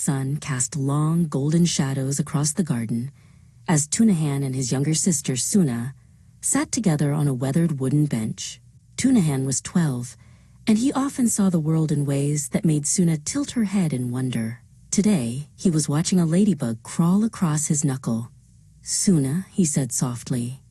Sun cast long golden shadows across the garden as Tunahan and his younger sister Suna sat together on a weathered wooden bench. Tunahan was 12, and he often saw the world in ways that made Suna tilt her head in wonder. Today, he was watching a ladybug crawl across his knuckle. "Suna," he said softly,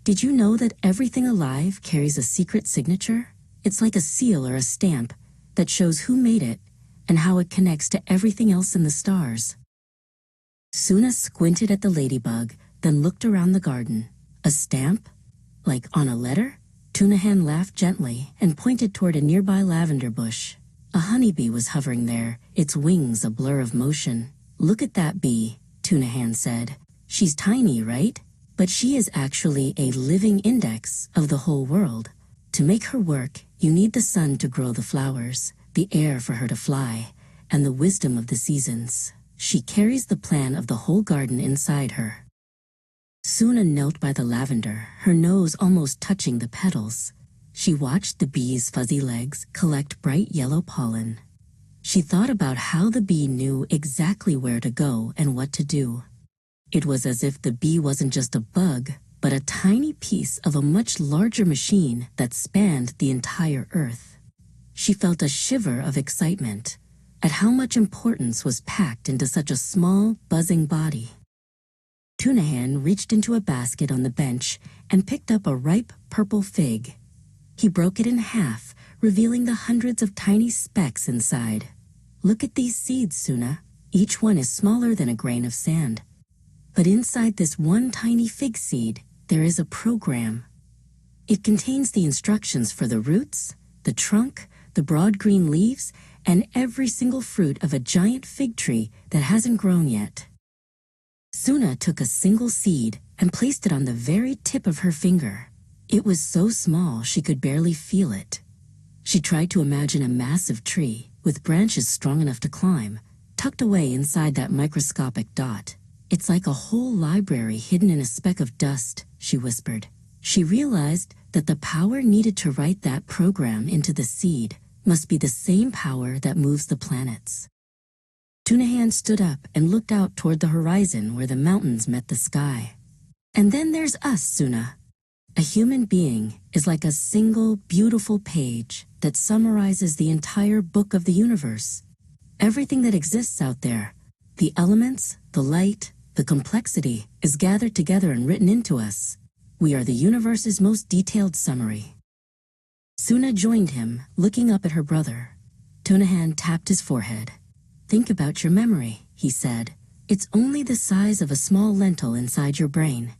"did you know that everything alive carries a secret signature? It's like a seal or a stamp that shows who made it and how it connects to everything else in the stars." Suna squinted at the ladybug, then looked around the garden. "A stamp? Like on a letter?" Tunahan laughed gently and pointed toward a nearby lavender bush. A honeybee was hovering there, its wings a blur of motion. "Look at that bee," Tunahan said. "She's tiny, right? But she is actually a living index of the whole world. To make her work, you need the sun to grow the flowers, the air for her to fly, and the wisdom of the seasons. She carries the plan of the whole garden inside her." Suna knelt by the lavender, her nose almost touching the petals. She watched the bee's fuzzy legs collect bright yellow pollen. She thought about how the bee knew exactly where to go and what to do. It was as if the bee wasn't just a bug, but a tiny piece of a much larger machine that spanned the entire earth. She felt a shiver of excitement at how much importance was packed into such a small, buzzing body. Tunahan reached into a basket on the bench and picked up a ripe purple fig. He broke it in half, revealing the hundreds of tiny specks inside. "Look at these seeds, Suna. Each one is smaller than a grain of sand. But inside this one tiny fig seed, there is a program. It contains the instructions for the roots, the trunk, the broad green leaves, and every single fruit of a giant fig tree that hasn't grown yet." Suna took a single seed and placed it on the very tip of her finger. It was so small she could barely feel it. She tried to imagine a massive tree with branches strong enough to climb, tucked away inside that microscopic dot. "It's like a whole library hidden in a speck of dust," she whispered. She realized that the power needed to write that program into the seed must be the same power that moves the planets. Tunahan stood up and looked out toward the horizon where the mountains met the sky. "And then there's us, Suna. A human being is like a single, beautiful page that summarizes the entire book of the universe. Everything that exists out there, the elements, the light, the complexity, is gathered together and written into us. We are the universe's most detailed summary." Suna joined him, looking up at her brother. Tunahan tapped his forehead. "Think about your memory," he said. "It's only the size of a small lentil inside your brain.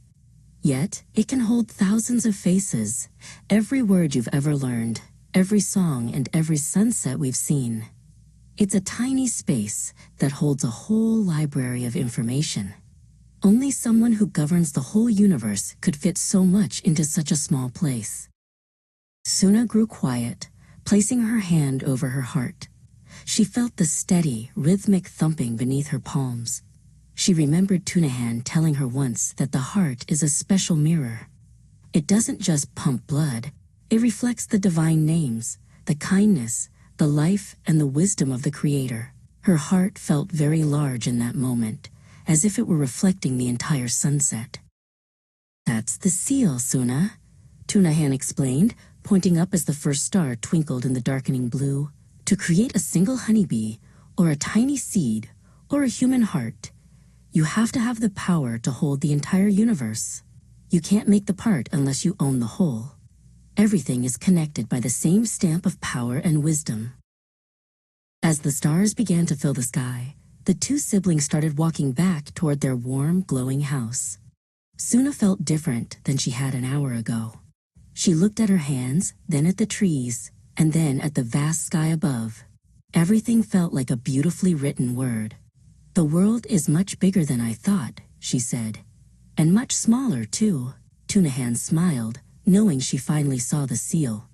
Yet, it can hold thousands of faces, every word you've ever learned, every song and every sunset we've seen. It's a tiny space that holds a whole library of information. Only someone who governs the whole universe could fit so much into such a small place." Suna grew quiet, placing her hand over her heart. She felt the steady, rhythmic thumping beneath her palms. She remembered Tunahan telling her once that the heart is a special mirror. It doesn't just pump blood, it reflects the divine names, the kindness, the life, and the wisdom of the Creator. Her heart felt very large in that moment, as if it were reflecting the entire sunset. "That's the seal, Suna," Tunahan explained, pointing up as the first star twinkled in the darkening blue. "To create a single honeybee, or a tiny seed, or a human heart, you have to have the power to hold the entire universe. You can't make the part unless you own the whole. Everything is connected by the same stamp of power and wisdom." As the stars began to fill the sky, the two siblings started walking back toward their warm, glowing house. Suna felt different than she had an hour ago. She looked at her hands, then at the trees, and then at the vast sky above. Everything felt like a beautifully written word. "The world is much bigger than I thought," she said. "And much smaller, too." Tunahan smiled, knowing she finally saw the seal.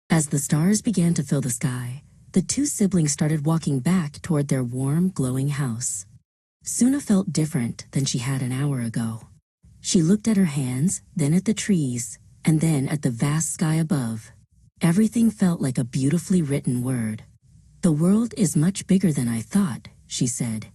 As the stars began to fill the sky, the two siblings started walking back toward their warm, glowing house. Suna felt different than she had an hour ago. She looked at her hands, then at the trees, and then at the vast sky above. Everything felt like a beautifully written word. "The world is much bigger than I thought," she said.